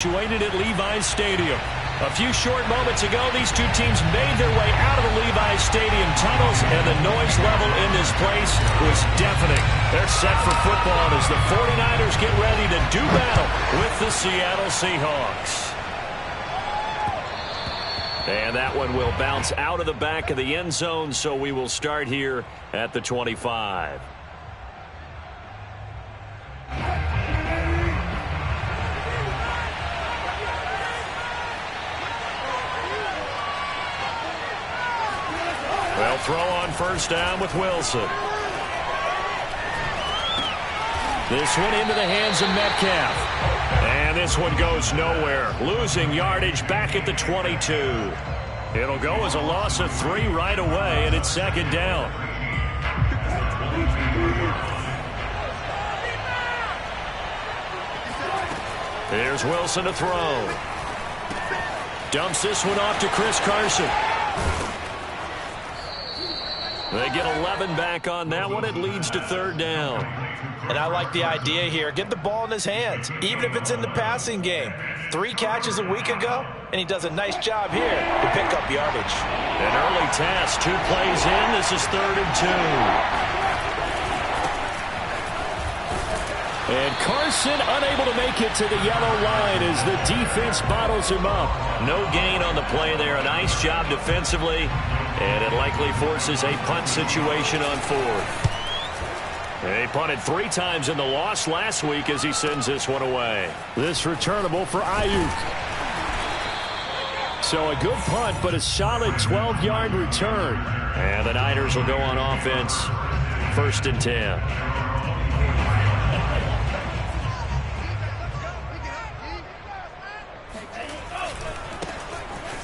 Situated at Levi's Stadium. A few short moments ago, these two teams made their way out of the Levi's Stadium tunnels, and the noise level in this place was deafening. They're set for football as the 49ers get ready to do battle with the Seattle Seahawks. And that one will bounce out of the back of the end zone, so we will start here at the 25. They'll throw on first down with Wilson. This one into the hands of Metcalf. And this one goes nowhere. Losing yardage back at the 22. It'll go as a loss of 3 right away, and it's second down. Here's Wilson to throw. Dumps this one off to Chris Carson. They get 11 back on that one. It leads to third down. And I like the idea here. Get the ball in his hands, even if it's in the passing game. 3 catches a week ago, and he does a nice job here to pick up yardage. An early task. 2 plays in. This is 3rd and 2. And Carson unable to make it to the yellow line as the defense bottles him up. No gain on the play there. A nice job defensively. And it likely forces a punt situation on 4th. They punted 3 times in the loss last week as he sends this one away. This returnable for Ayuk. So a good punt, but a solid 12-yard return. And the Niners will go on offense. 1st and 10.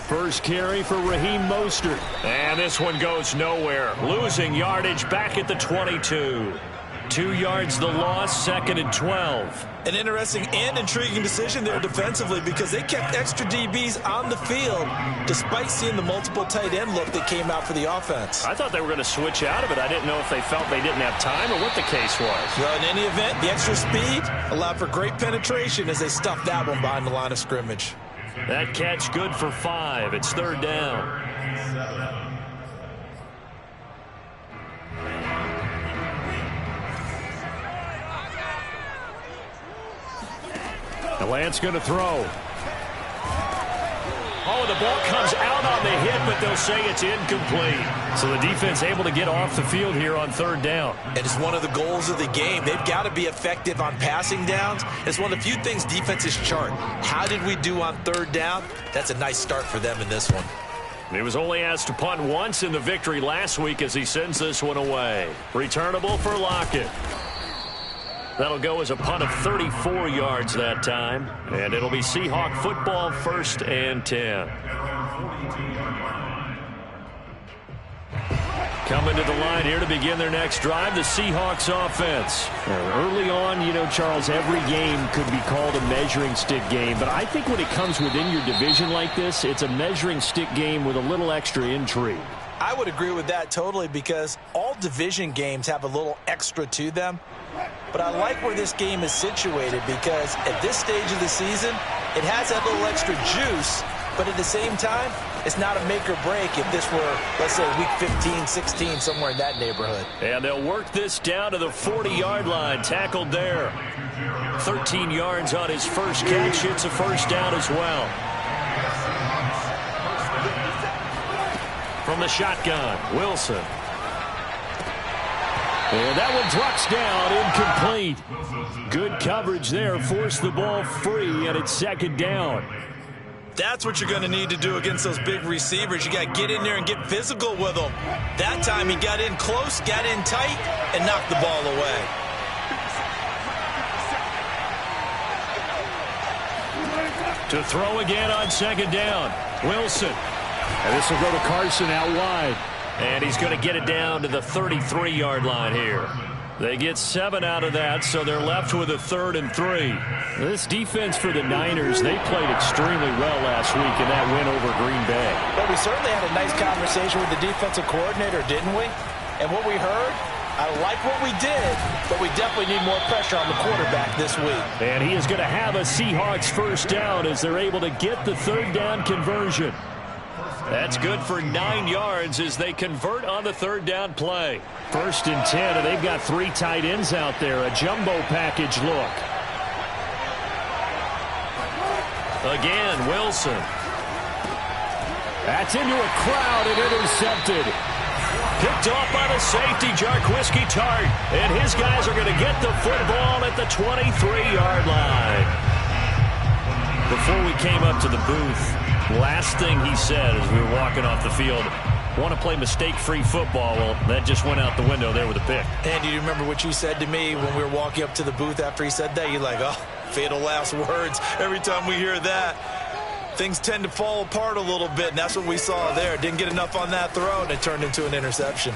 First carry for Raheem Mostert. And this one goes nowhere. Losing yardage back at the 22. 2 yards the loss, 2nd and 12. An interesting and intriguing decision there defensively because they kept extra DBs on the field despite seeing the multiple tight end look that came out for the offense. I thought they were going to switch out of it. I didn't know if they felt they didn't have time or what the case was. Well, in any event, the extra speed allowed for great penetration as they stuffed that one behind the line of scrimmage. That catch good for 5. It's 3rd down. The Lance going to throw. Oh, the ball comes out on the hit, but they'll say it's incomplete. So the defense able to get off the field here on 3rd down. And it's one of the goals of the game. They've got to be effective on passing downs. It's one of the few things defenses chart. How did we do on 3rd down? That's a nice start for them in this one. He was only asked to punt once in the victory last week as he sends this one away. Returnable for Lockett. That'll go as a punt of 34 yards that time. And it'll be Seahawk football, 1st and 10. Coming to the line here to begin their next drive, the Seahawks offense. Early on, you know, Charles, every game could be called a measuring stick game. But I think when it comes within your division like this, it's a measuring stick game with a little extra intrigue. I would agree with that totally because all division games have a little extra to them. But I like where this game is situated because at this stage of the season, it has that little extra juice, but at the same time, it's not a make or break if this were, let's say, week 15, 16, somewhere in that neighborhood. And they'll work this down to the 40-yard line, tackled there. 13 yards on his first catch. It's a first down as well. From the shotgun, Wilson. And that one drops down, incomplete. Good coverage there, forced the ball free, and it's 2nd down. That's what you're going to need to do against those big receivers. You got to get in there and get physical with them. That time he got in close, got in tight, and knocked the ball away. To throw again on 2nd down, Wilson. And this will go to Carson out wide. And he's going to get it down to the 33-yard line here. They get 7 out of that, so they're left with a 3rd and 3. This defense for the Niners, they played extremely well last week in that win over Green Bay. But we certainly had a nice conversation with the defensive coordinator, didn't we? And what we heard I like what we did, but we definitely need more pressure on the quarterback this week. And he is going to have a Seahawks first down as they're able to get the third down conversion. That's good for 9 yards as they convert on the third down play. 1st and 10, and they've got 3 tight ends out there. A jumbo package look. Again, Wilson. That's into a crowd and intercepted. Picked off by the safety, Jarquiski Tart. And his guys are going to get the football at the 23-yard line. Before we came up to the booth, last thing he said as we were walking off the field, want to play mistake-free football. Well, that just went out the window there with a pick. Andy, do you remember what you said to me when we were walking up to the booth after he said that? You're like, oh, fatal last words. Every time we hear that, things tend to fall apart a little bit, and that's what we saw there. Didn't get enough on that throw, and it turned into an interception.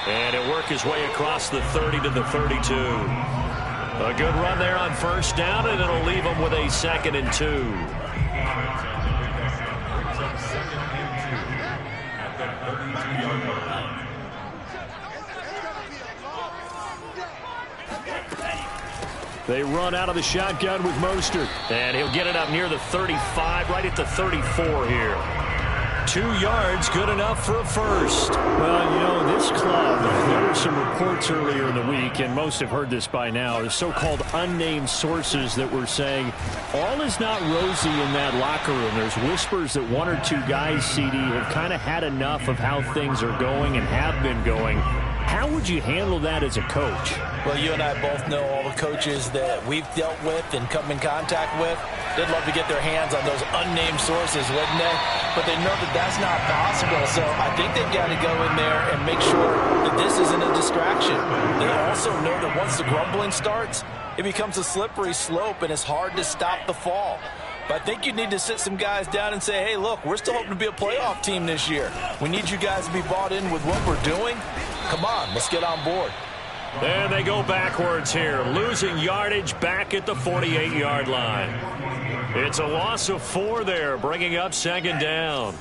And it worked his way across the 30 to the 32. A good run there on first down, and it'll leave them with a 2nd and 2. They run out of the shotgun with Mostert. And he'll get it up near the 35, right at the 34 here. 2 yards, good enough for a first. Well, you know, this club, there were some reports earlier in the week, and most have heard this by now, the so-called unnamed sources that were saying all is not rosy in that locker room. There's whispers that 1 or 2 guys, CD, have kind of had enough of how things are going and have been going. How would you handle that as a coach? Well, you and I both know all the coaches that we've dealt with and come in contact with. They'd love to get their hands on those unnamed sources, wouldn't they? But they know that that's not possible. So I think they've got to go in there and make sure that this isn't a distraction. They also know that once the grumbling starts, it becomes a slippery slope and it's hard to stop the fall. But I think you need to sit some guys down and say, hey, look, we're still hoping to be a playoff team this year. We need you guys to be bought in with what we're doing. Come on, let's get on board. And they go backwards here, losing yardage back at the 48-yard line. It's a loss of 4 there, bringing up 2nd down.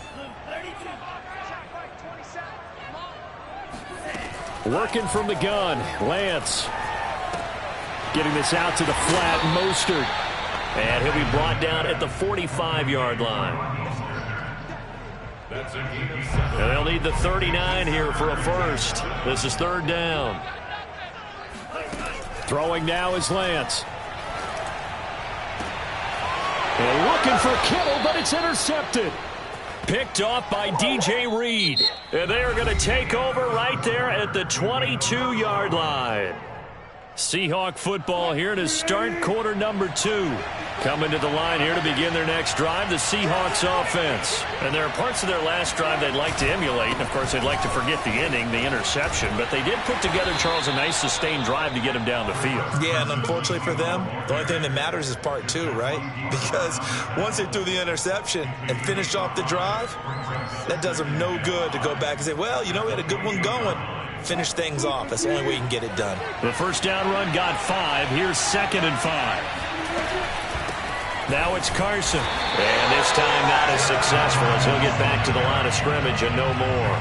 Working from the gun, Lance. Getting this out to the flat, Mostert. And he'll be brought down at the 45-yard line. And they'll need the 39 here for a first. This is 3rd down. Throwing now is Lance. And looking for Kittle, but it's intercepted. Picked off by DJ Reed. And they are going to take over right there at the 22-yard line. Seahawk football here to start quarter number 2. Coming to the line here to begin their next drive, the Seahawks offense. And there are parts of their last drive they'd like to emulate. And, of course, they'd like to forget the ending, the interception. But they did put together, Charles, a nice sustained drive to get them down the field. Yeah, and unfortunately for them, the only thing that matters is part 2, right? Because once they threw the interception and finished off the drive, that does them no good to go back and say, well, you know, we had a good one going. Finish things off. That's the only way you can get it done. The first down run got 5. Here's 2nd and 5. Now it's Carson. And this time not as successful as he'll get back to the line of scrimmage and no more.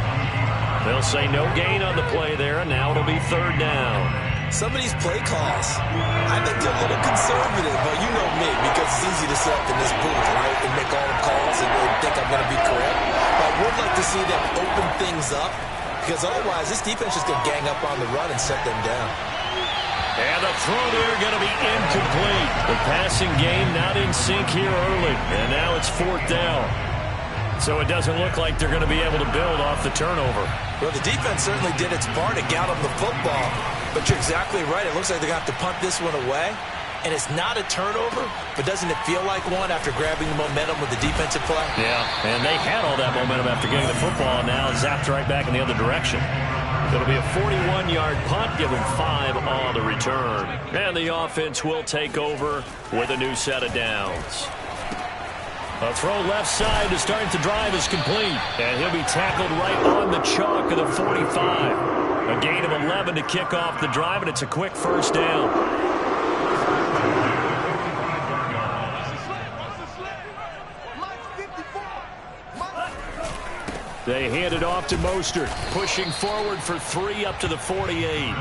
They'll say no gain on the play there, and now it'll be 3rd down. Some of these play calls, I think they're a little conservative, but you know me, because it's easy to sit up in this booth, right, and make all the calls and think I'm going to be correct. But I would like to see them open things up, because otherwise this defense is going to gang up on the run and set them down. And the throw there going to be incomplete. The passing game not in sync here early. And now it's 4th down. So it doesn't look like they're going to be able to build off the turnover. Well, the defense certainly did its part to get them the football. But you're exactly right. It looks like they're going to have to punt this one away. And it's not a turnover, but doesn't it feel like one after grabbing the momentum with the defensive play? Yeah, and they had all that momentum after getting the football, and now zapped right back in the other direction. It'll be a 41-yard punt, give them 5 on the return. And the offense will take over with a new set of downs. A throw left side to start the drive is complete. And he'll be tackled right on the chalk of the 45. A gain of 11 to kick off the drive, and it's a quick first down. They hand it off to Mostert, pushing forward for 3 up to the 48.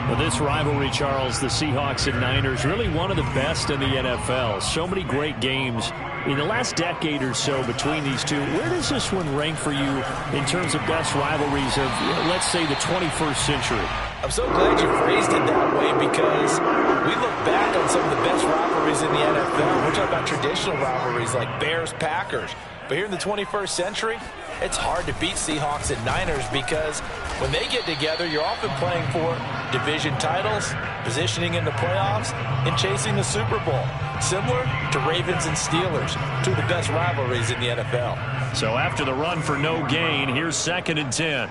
Well, this rivalry, Charles, the Seahawks and Niners, really one of the best in the NFL. So many great games in the last decade or so between these two. Where does this one rank for you in terms of best rivalries of, let's say, the 21st century? I'm so glad you phrased it that way because we look back on some of the best rivalries in the NFL. We're talking about traditional rivalries like Bears-Packers. But here in the 21st century, it's hard to beat Seahawks and Niners because when they get together, you're often playing for division titles, positioning in the playoffs, and chasing the Super Bowl. Similar to Ravens and Steelers, two of the best rivalries in the NFL. So after the run for no gain, here's 2nd and 10.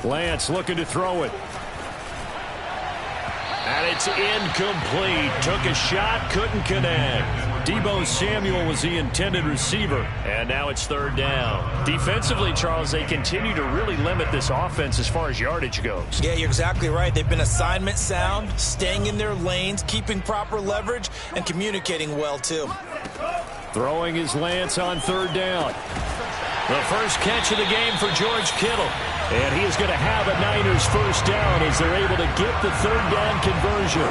Lance looking to throw it. And it's incomplete. Took a shot, couldn't connect. Deebo Samuel was the intended receiver. And now it's 3rd down. Defensively, Charles, they continue to really limit this offense as far as yardage goes. Yeah, you're exactly right. They've been assignment sound, staying in their lanes, keeping proper leverage, and communicating well, too. Throwing is Lance on 3rd down. The first catch of the game for George Kittle. And he is going to have a Niners first down as they're able to get the 3rd down conversion.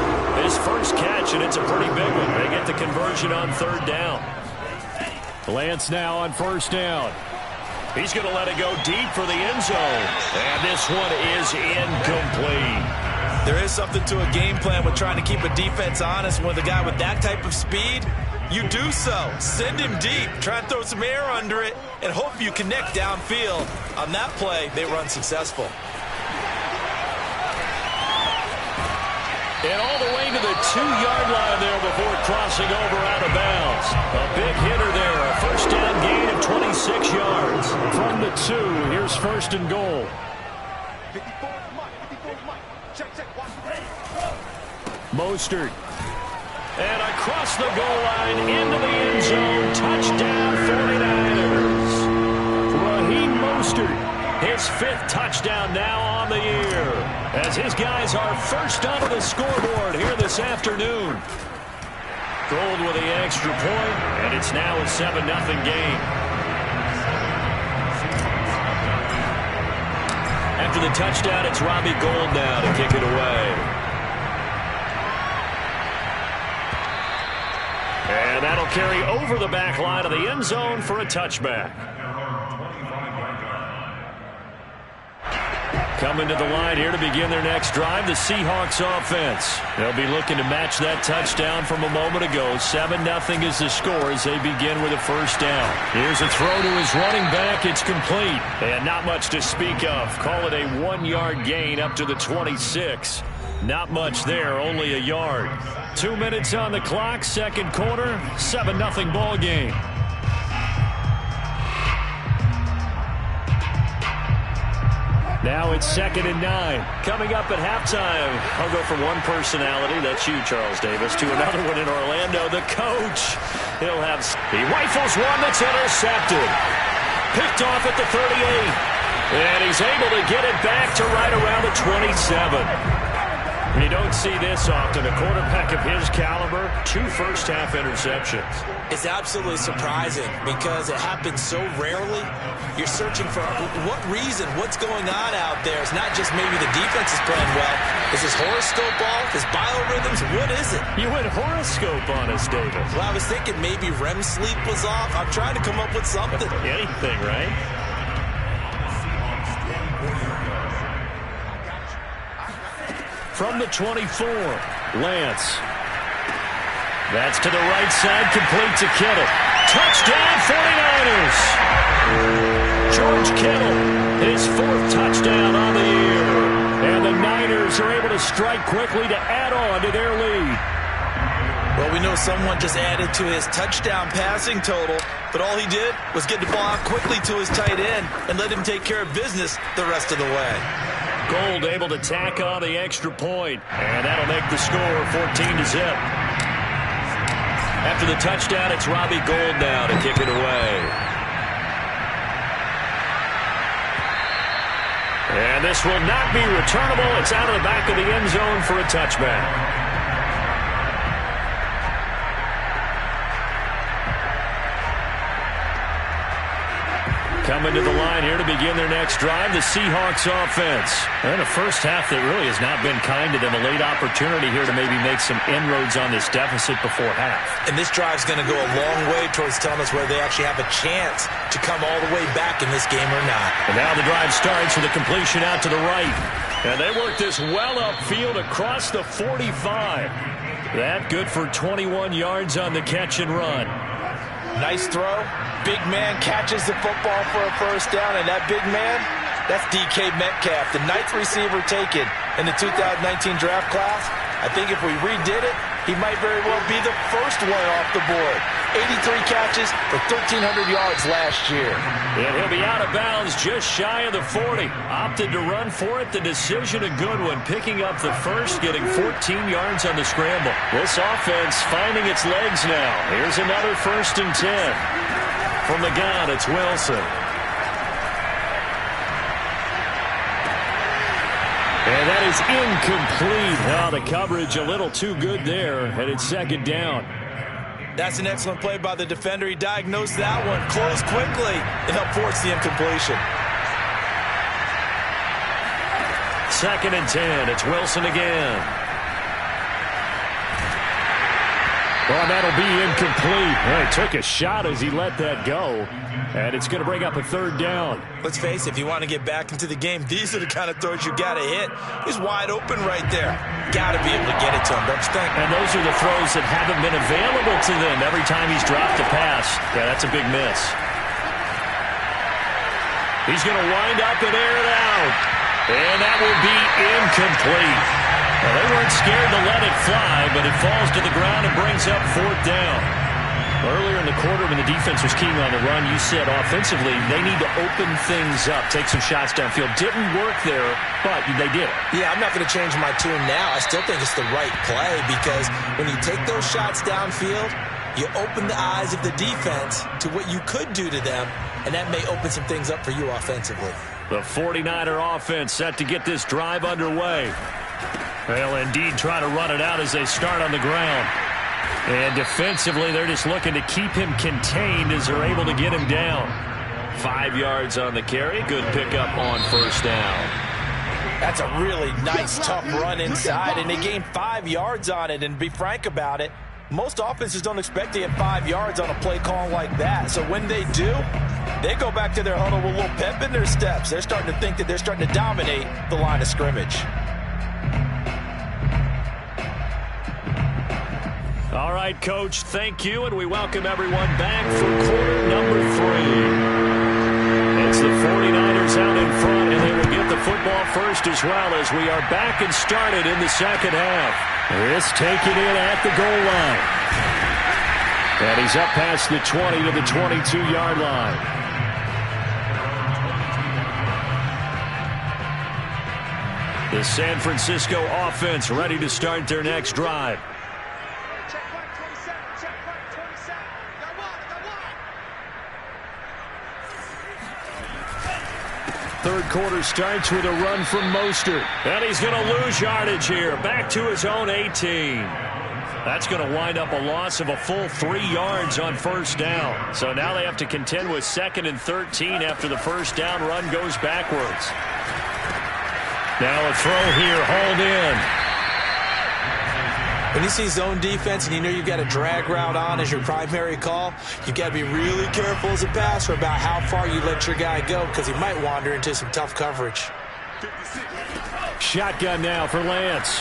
His first catch, and it's a pretty big one. They get the conversion on 3rd down. Lance now on 1st down. He's going to let it go deep for the end zone. And this one is incomplete. There is something to a game plan with trying to keep a defense honest with a guy with that type of speed. You do so. Send him deep. Try and throw some air under it and hope you connect downfield. On that play, they run successful. And all the way to the 2-yard line there before crossing over out of bounds. A big hitter there. A first down gain of 26 yards. From the 2, here's 1st and goal. Mostert. And across the goal line into the end zone. Touchdown 49ers. Raheem Mostert. His 5th touchdown now on the year. As his guys are first onto the scoreboard here this afternoon. Gold with the extra point, and it's now a 7-0 game. After the touchdown, it's Robbie Gould now to kick it away. And that'll carry over the back line of the end zone for a touchback. Coming to the line here to begin their next drive, the Seahawks offense. They'll be looking to match that touchdown from a moment ago. 7-0 is the score as they begin with a first down. Here's a throw to his running back. It's complete. And not much to speak of. Call it a 1-yard gain up to the 26. Not much there, only a yard. 2 minutes on the clock, 2nd quarter, 7-0 ball game. Now it's 2nd and 9. Coming up at halftime, I'll go from one personality, that's you, Charles Davis, to another one in Orlando, the coach. He rifles one that's intercepted. Picked off at the 38. And he's able to get it back to right around the 27. You don't see this often. A quarterback of his caliber, 2 first-half interceptions. It's absolutely surprising because it happens so rarely. You're searching for what reason, what's going on out there. It's not just maybe the defense is playing well. Is his horoscope off? His biorhythms? What is it? You went horoscope on us, David. Well, I was thinking maybe REM sleep was off. I'm trying to come up with something. Anything, right? From the 24, Lance. That's to the right side, complete to Kittle. Touchdown, 49ers! George Kittle, his 4th touchdown on the year. And the Niners are able to strike quickly to add on to their lead. Well, we know someone just added to his touchdown passing total, but all he did was get the ball out quickly to his tight end and let him take care of business the rest of the way. Gould able to tack on the extra point, and that'll make the score 14-0. After the touchdown, it's Robbie Gould now to kick it away. And this will not be returnable. It's out of the back of the end zone for a touchback. Coming to the line here to begin their next drive, the Seahawks offense. And a first half that really has not been kind to them. A late opportunity here to maybe make some inroads on this deficit before half. And this drive's going to go a long way towards telling us whether they actually have a chance to come all the way back in this game or not. And now the drive starts with a completion out to the right. And they work this well upfield across the 45. That good for 21 yards on the catch and run. Nice throw. Big man catches the football for a first down, and that big man, that's DK Metcalf, the 9th receiver taken in the 2019 draft class. I think if we redid it, he might very well be the first one off the board. 83 catches for 1,300 yards last year. And he'll be out of bounds just shy of the 40. Opted to run for it. The decision a good one. Picking up the first, getting 14 yards on the scramble. This offense finding its legs now. Here's another 1st and 10. From the gun, it's Wilson. And that is incomplete. Now the coverage a little too good there, and it's 2nd down. That's an excellent play by the defender. He diagnosed that one, closed quickly, and helped force the incompletion. 2nd and 10. It's Wilson again. Well, that'll be incomplete. Well, he took a shot as he let that go, and it's going to bring up a 3rd down. Let's face it, if you want to get back into the game, these are the kind of throws you got to hit. He's wide open right there. Got to be able to get it to him, don't you think? And those are the throws that haven't been available to them every time he's dropped a pass. Yeah, that's a big miss. He's going to wind up and air it out. And that will be incomplete. Well, they weren't scared to let it fly, but it falls to the ground and brings up 4th down. Earlier in the quarter when the defense was keying on the run, you said offensively they need to open things up, take some shots downfield. Didn't work there, but they did. Yeah, I'm not going to change my tune now. I still think it's the right play because when you take those shots downfield, you open the eyes of the defense to what you could do to them, and that may open some things up for you offensively. The 49er offense set to get this drive underway. They'll indeed try to run it out as they start on the ground. And defensively, they're just looking to keep him contained as they're able to get him down. 5 yards on the carry. Good pickup on 1st down. That's a really nice, tough run inside, and they gained 5 yards on it. And to be frank about it, most offenses don't expect to get 5 yards on a play call like that. So when they do, they go back to their huddle with a little pep in their steps. They're starting to think that they're starting to dominate the line of scrimmage. All right, Coach, thank you, and we welcome everyone back for quarter number 3. It's the 49ers out in front, and they will get the football first as well as we are back and started in the 2nd half. This taken in at the goal line. And he's up past the 20 to the 22-yard line. The San Francisco offense ready to start their next drive. Third quarter starts with a run from Mostert. And he's going to lose yardage here. Back to his own 18. That's going to wind up a loss of a full 3 yards on 1st down. So now they have to contend with 2nd and 13 after the 1st down run goes backwards. Now a throw here, hauled in. When you see zone defense and you know you've got a drag route on as your primary call, you've got to be really careful as a passer about how far you let your guy go because he might wander into some tough coverage. Shotgun now for Lance.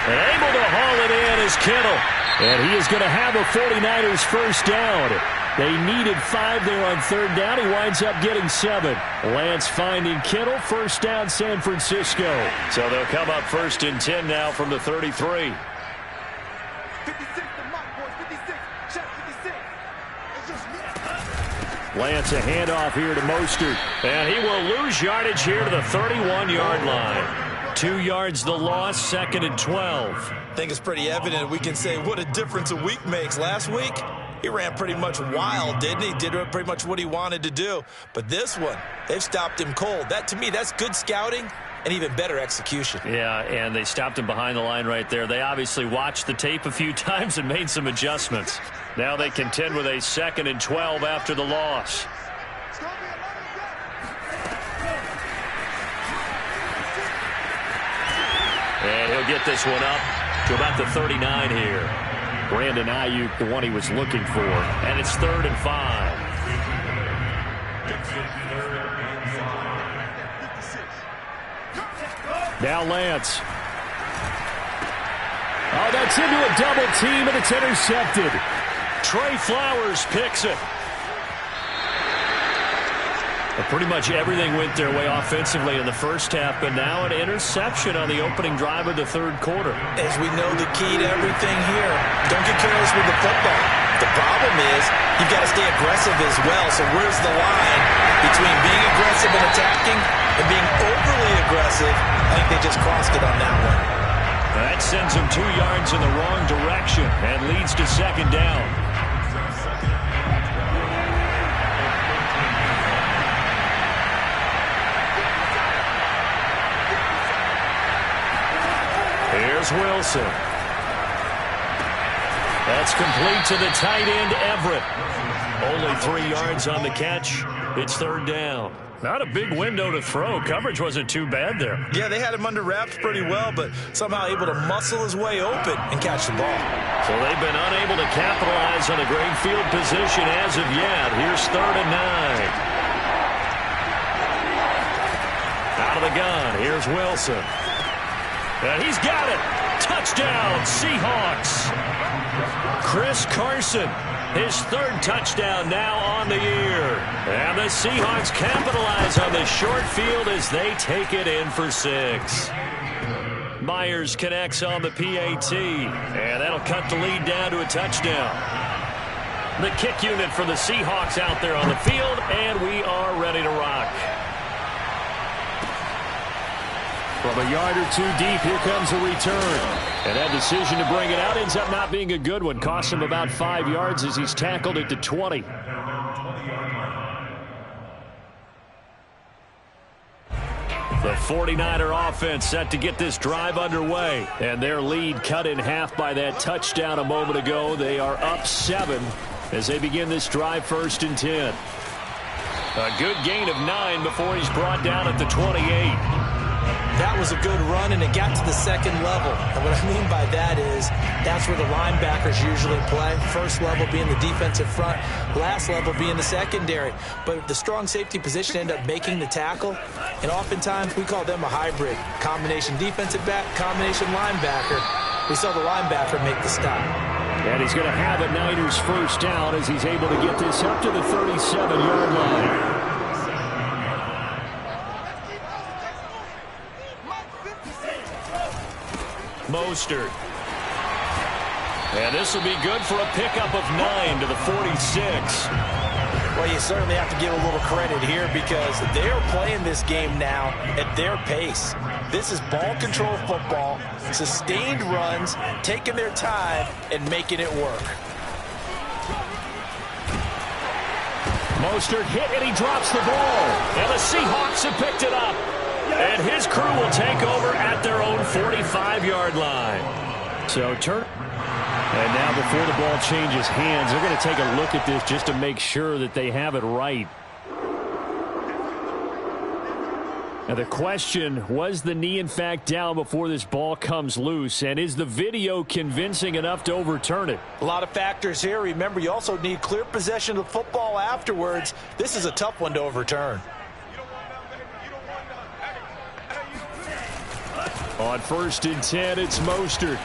And able to haul it in is Kittle. And he is going to have a 49ers 1st down. They needed 5 there on 3rd down. He winds up getting 7. Lance finding Kittle. 1st down, San Francisco. So they'll come up 1st and 10 now from the 33. 56, Lance a handoff here to Mostert. And he will lose yardage here to the 31-yard line. 2 yards the loss, 2nd and 12. I think it's pretty evident we can say what a difference a week makes. Last week, he ran pretty much wild, didn't he? Did pretty much what he wanted to do. But this one, they've stopped him cold. That, to me, that's good scouting and even better execution. Yeah, and they stopped him behind the line right there. They obviously watched the tape a few times and made some adjustments. Now they contend with a 2nd and 12 after the loss. And he'll get this one up to about the 39 here. Brandon Ayuk, the one he was looking for. And it's 3rd and 5. Now Lance. Oh, that's into a double team, and it's intercepted. Trey Flowers picks it. Pretty much everything went their way offensively in the first half, but now an interception on the opening drive of the 3rd quarter. As we know, the key to everything here, don't get careless with the football. The problem is you've got to stay aggressive as well. So where's the line between being aggressive and attacking and being overly aggressive? I think they just crossed it on that one. That sends him 2 yards in the wrong direction and leads to 2nd down. Here's Wilson. That's complete to the tight end, Everett. Only 3 yards on the catch. It's 3rd down. Not a big window to throw. Coverage wasn't too bad there. Yeah, they had him under wraps pretty well, but somehow able to muscle his way open and catch the ball. So they've been unable to capitalize on a great field position as of yet. Here's 3rd and 9. Out of the gun, here's Wilson. And he's got it. Touchdown, Seahawks. Chris Carson, his 3rd touchdown now on the year. And the Seahawks capitalize on the short field as they take it in for 6. Myers connects on the PAT, and that'll cut the lead down to a touchdown. The kick unit for the Seahawks out there on the field, and we are ready to rock. From a yard or 2 deep, here comes a return. And that decision to bring it out ends up not being a good one. Costs him about 5 yards as he's tackled at the 20. The 49er offense set to get this drive underway. And their lead cut in half by that touchdown a moment ago. They are up 7 as they begin this drive 1st and 10. A good gain of 9 before he's brought down at the 28. That was a good run, and it got to the 2nd level. And what I mean by that is that's where the linebackers usually play. First level being the defensive front, last level being the secondary. But the strong safety position ended up making the tackle, and oftentimes we call them a hybrid. Combination defensive back, combination linebacker. We saw the linebacker make the stop. And he's going to have a Niners 1st down as he's able to get this up to the 37-yard line. Mostert. And this will be good for a pickup of 9 to the 46. Well, you certainly have to give a little credit here because they are playing this game now at their pace. This is ball control football, sustained runs, taking their time, and making it work. Mostert hit, and he drops the ball. And the Seahawks have picked it up. And his crew will take over at their own 45-yard line. So turn. And now before the ball changes hands, they're going to take a look at this just to make sure that they have it right. Now the question, was the knee in fact down before this ball comes loose? And is the video convincing enough to overturn it? A lot of factors here. Remember, you also need clear possession of the football afterwards. This is a tough one to overturn. On 1st and 10, it's Mostert.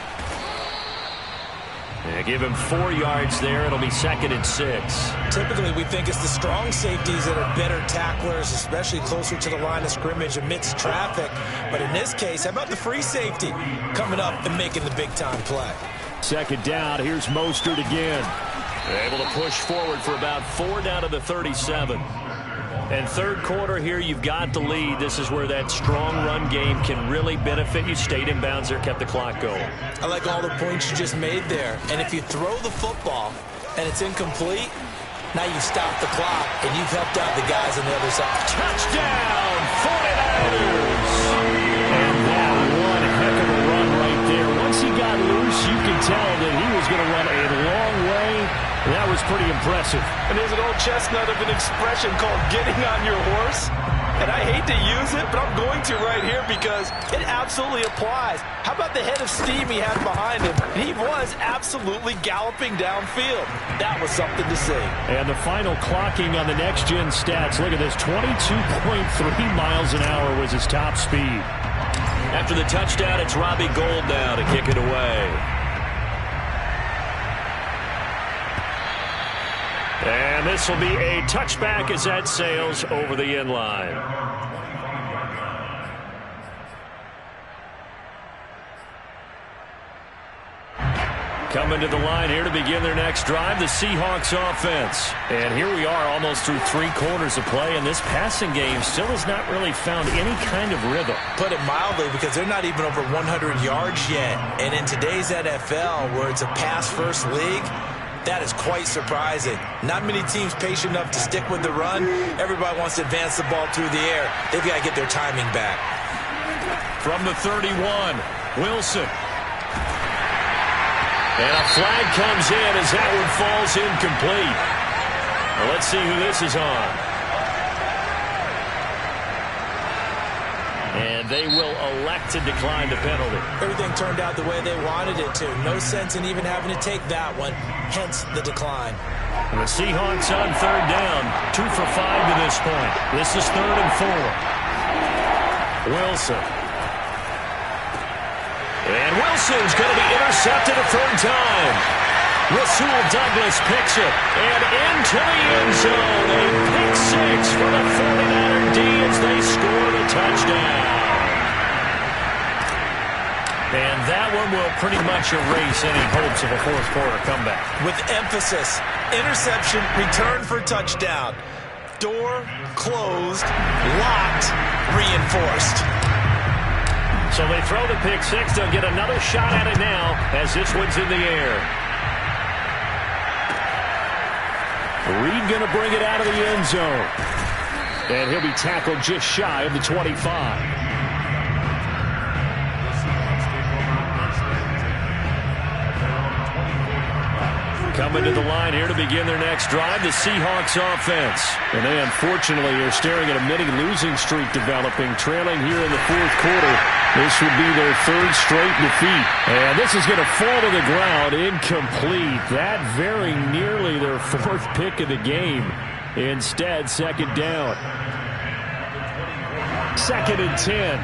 Yeah, give him 4 yards there. It'll be 2nd and 6. Typically, we think it's the strong safeties that are better tacklers, especially closer to the line of scrimmage amidst traffic. But in this case, how about the free safety coming up and making the big-time play? 2nd down, here's Mostert again. Able to push forward for about 4 down to the 37. And 3rd quarter here, you've got the lead. This is where that strong run game can really benefit you. Stayed in bounds there, kept the clock going. I like all the points you just made there. And if you throw the football and it's incomplete, now you stop the clock and you've helped out the guys on the other side. Touchdown, 49ers! And that one heck of a run right there. Once he got loose, you could tell that he was going to run a long way. That was pretty impressive. And there's an old chestnut of an expression called getting on your horse. And I hate to use it, but I'm going to right here because it absolutely applies. How about the head of steam he had behind him? He was absolutely galloping downfield. That was something to see. And the final clocking on the next-gen stats. Look at this, 22.3 miles an hour was his top speed. After the touchdown, it's Robbie Gould now to kick it away. And this will be a touchback as that sails over the end line. Coming to the line here to begin their next drive, the Seahawks offense. And here we are almost through 3 quarters of play, and this passing game still has not really found any kind of rhythm. Put it mildly, because they're not even over 100 yards yet. And in today's NFL, where it's a pass-first league, that is quite surprising. Not many teams patient enough to stick with the run. Everybody wants to advance the ball through the air. They've got to get their timing back. From the 31, Wilson. And a flag comes in as that one falls incomplete. Well, let's see who this is on. And they will elect to decline the penalty. Everything turned out the way they wanted it to. No sense in even having to take that one, hence the decline. And the Seahawks on 3rd down, 2 for 5 to this point. This is 3rd and 4. Wilson. And Wilson's going to be intercepted a 3rd time. Rasul Douglas picks it. And into the end zone. A pick 6 for the 49er D as they score the touchdown. And that one will pretty much erase any hopes of a 4th quarter comeback. With emphasis, interception, return for touchdown. Door closed, locked, reinforced. So they throw the pick 6. They'll get another shot at it now as this one's in the air. Reed going to bring it out of the end zone. And he'll be tackled just shy of the 25. Coming to the line here to begin their next drive, the Seahawks offense. And they unfortunately are staring at a mini losing streak developing, trailing here in the 4th quarter. This would be their 3rd straight defeat. And this is going to fall to the ground incomplete. That very nearly their 4th pick of the game. Instead, 2nd down. 2nd and 10.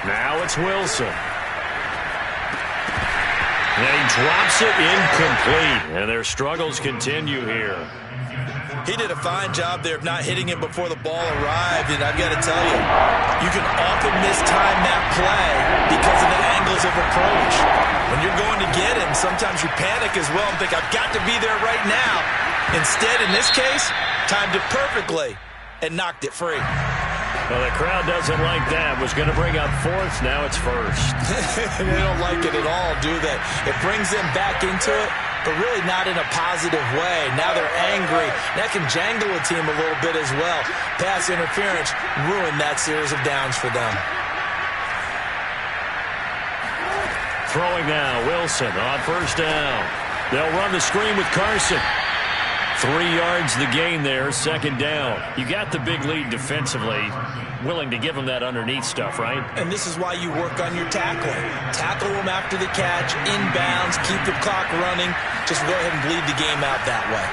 Now it's Wilson. And he drops it incomplete. And their struggles continue here. He did a fine job there of not hitting him before the ball arrived. And I've got to tell you, you can often mistime that play because of the angles of approach. When you're going to get him, sometimes you panic as well and think, I've got to be there right now. Instead, in this case, timed it perfectly and knocked it free. Well, the crowd doesn't like that. Was going to bring up 4th. Now it's 1st. They don't like it at all, do they? It brings them back into it, but really not in a positive way. Now they're angry. That can jangle a team a little bit as well. Pass interference ruined that series of downs for them. Throwing now, Wilson on 1st down. They'll run the screen with Carson. 3 yards the gain there, 2nd down. You got the big lead defensively. Willing to give them that underneath stuff, right? And this is why you work on your tackling. Tackle them after the catch, inbounds, keep the clock running. Just go ahead and bleed the game out that way.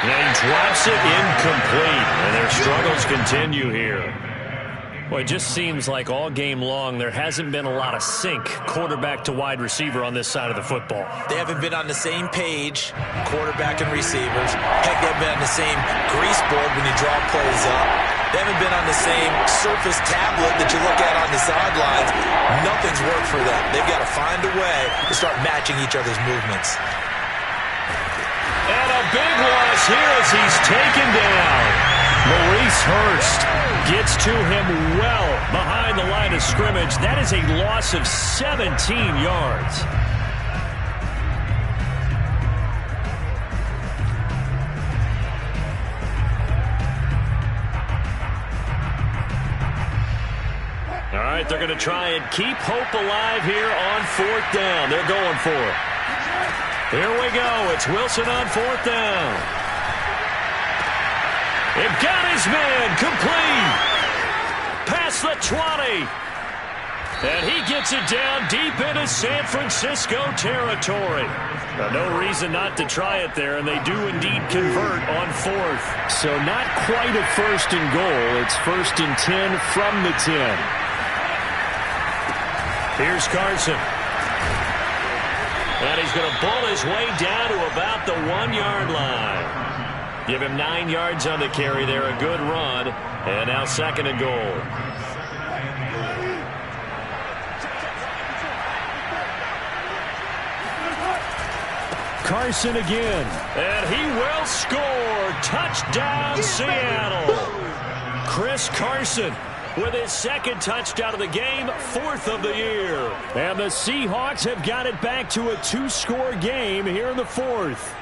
And he drops it incomplete. And their struggles continue here. Well, it just seems like all game long there hasn't been a lot of sync quarterback to wide receiver on this side of the football. They haven't been on the same page, quarterback and receivers. Heck, they haven't been on the same grease board when you draw plays up. They haven't been on the same surface tablet that you look at on the sidelines. Nothing's worked for them. They've got to find a way to start matching each other's movements. And a big loss here as he's taken down. Maurice Hurst gets to him well behind the line of scrimmage. That is a loss of 17 yards. All right. right, they're going to try and keep hope alive here on 4th down. They're going for it. Here we go. It's Wilson on 4th down. It got his man complete. Past the 20. And he gets it down deep into San Francisco territory. Now, no reason not to try it there, and they do indeed convert on 4th. So not quite a 1st and goal. It's 1st and 10 from the 10. Here's Carson. And he's going to bull his way down to about the 1-yard line. Give him 9 yards on the carry there, a good run. And now 2nd and goal. Carson again. And he will score. Touchdown, Seattle. Chris Carson with his 2nd touchdown of the game, 4th of the year. And the Seahawks have got it back to a 2-score game here in the 4th.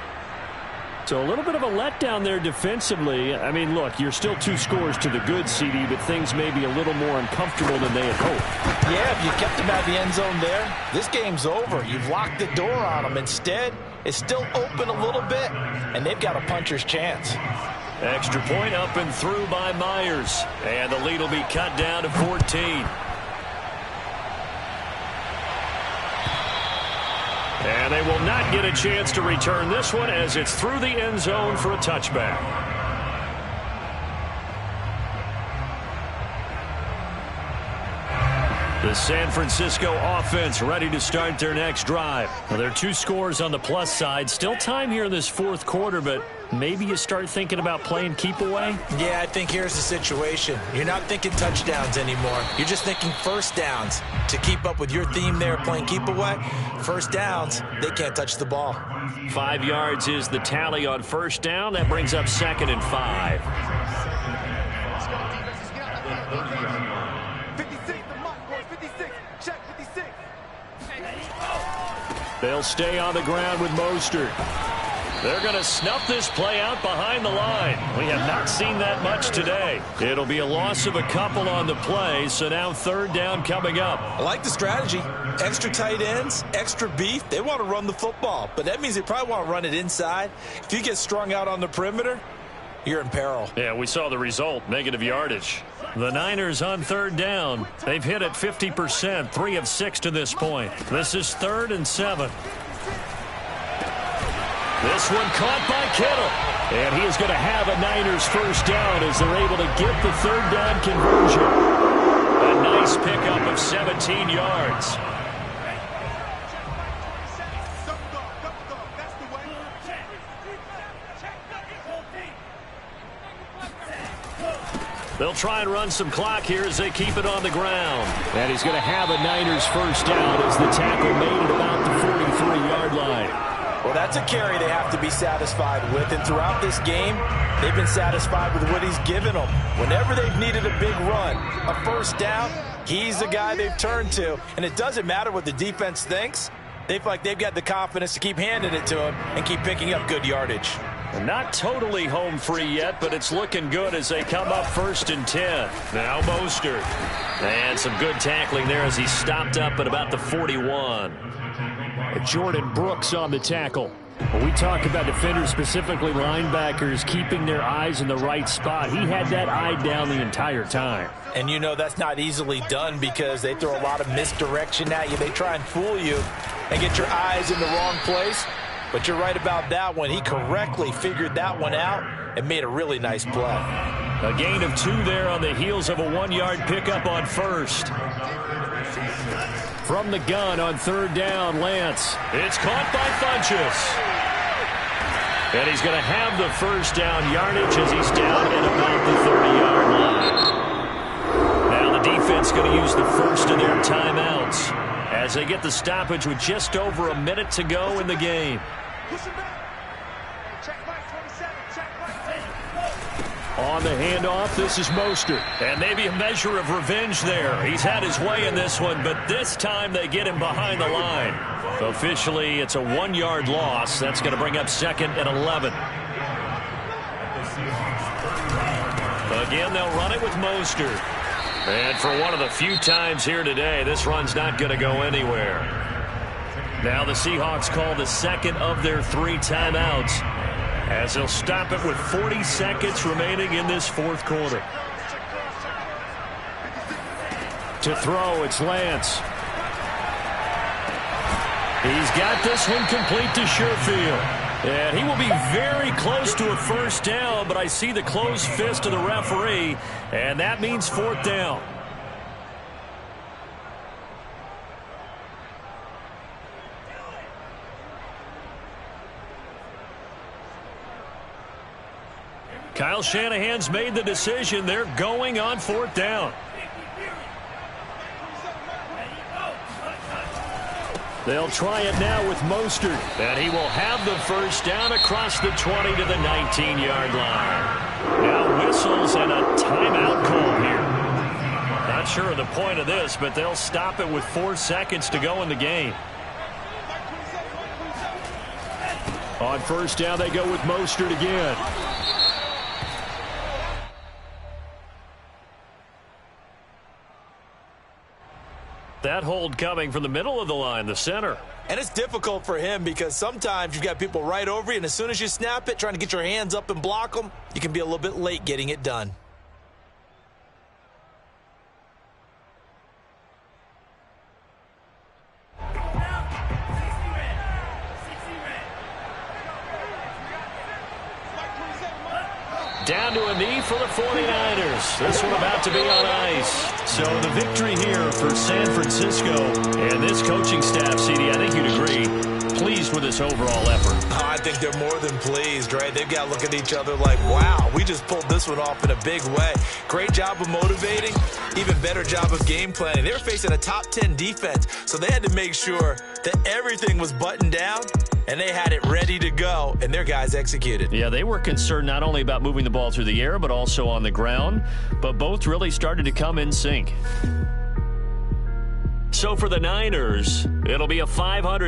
So a little bit of a letdown there defensively. I mean, look, you're still 2 scores to the good, CD, but things may be a little more uncomfortable than they had hoped. Yeah, if you kept them out of the end zone there, this game's over. You've locked the door on them. Instead, it's still open a little bit, and they've got a puncher's chance. Extra point up and through by Myers. And the lead will be cut down to 14. And they will not get a chance to return this one as it's through the end zone for a touchback. The San Francisco offense ready to start their next drive. Well, there are 2 scores on the plus side. Still time here in this 4th quarter, but maybe you start thinking about playing keep away? Yeah, I think here's the situation. You're not thinking touchdowns anymore. You're just thinking 1st downs. To keep up with your theme there, playing keep away, 1st downs, they can't touch the ball. 5 yards is the tally on 1st down. That brings up 2nd and 5. 56, the mark, boys, 56. Check 56. They'll stay on the ground with Mostert. They're going to snuff this play out behind the line. We have not seen that much today. It'll be a loss of a couple on the play, so now 3rd down coming up. I like the strategy. Extra tight ends, extra beef. They want to run the football, but that means they probably want to run it inside. If you get strung out on the perimeter, you're in peril. Yeah, we saw the result, negative yardage. The Niners on 3rd down. They've hit it 50%, 3 of 6 to this point. This is 3rd and 7. This one caught by Kittle. And he is going to have a Niners 1st down as they're able to get the 3rd down conversion. A nice pickup of 17 yards. They'll try and run some clock here as they keep it on the ground. And he's going to have a Niners 1st down as the tackle made at about the 43-yard line. Well, that's a carry they have to be satisfied with, and throughout this game, they've been satisfied with what he's given them. Whenever they've needed a big run, a 1st down, he's the guy they've turned to, and it doesn't matter what the defense thinks. They feel like they've got the confidence to keep handing it to him and keep picking up good yardage. Not totally home free yet, but it's looking good as they come up 1st and 10. Now Mostert. And some good tackling there as he stopped up at about the 41. Jordan Brooks on the tackle. When we talk about defenders, specifically linebackers, keeping their eyes in the right spot, he had that eye down the entire time. And you know that's not easily done because they throw a lot of misdirection at you. They try and fool you and get your eyes in the wrong place. But you're right about that one. He correctly figured that one out and made a really nice play. A gain of 2 there on the heels of a 1-yard pickup on 1st. From the gun on 3rd down, Lance. It's caught by Funchess. And he's going to have the 1st down yardage as he's down at about the 30-yard line. Now the defense going to use the first of their timeouts as they get the stoppage with just over a minute to go in the game. On the handoff, this is Mostert. And maybe a measure of revenge there. He's had his way in this one, but this time they get him behind the line. Officially, it's a 1-yard loss. That's going to bring up 2nd and 11. Again, they'll run it with Mostert. And for one of the few times here today, this run's not going to go anywhere. Now the Seahawks call the second of their 3 timeouts as they'll stop it with 40 seconds remaining in this fourth quarter. To throw, it's Lance. He's got this one complete to Sherfield. And he will be very close to a first down, but I see the closed fist of the referee, and that means 4th down. Kyle Shanahan's made the decision. They're going on 4th down. They'll try it now with Mostert. And he will have the first down across the 20 to the 19-yard line. Now whistles and a timeout call here. Not sure of the point of this, but they'll stop it with 4 seconds to go in the game. On first down, they go with Mostert again. That hold coming from the middle of the line, the center. And it's difficult for him because sometimes you've got people right over you, and as soon as you snap it, trying to get your hands up and block them, you can be a little bit late getting it done. Down to a knee for the 49ers. This one about to be on ice. So the victory here for San Francisco. And this coaching staff, CD, I think you'd agree, pleased with this overall effort. Oh, I think they're more than pleased, right? They've got to look at each other like, wow, we just pulled this one off in a big way. Great job of motivating, even better job of game planning. They were facing a top 10 defense, so they had to make sure that everything was buttoned down, and they had it ready to go, and their guys executed. Yeah, they were concerned not only about moving the ball through the air, but also on the ground, but both really started to come in sync. So for the Niners, it'll be a 500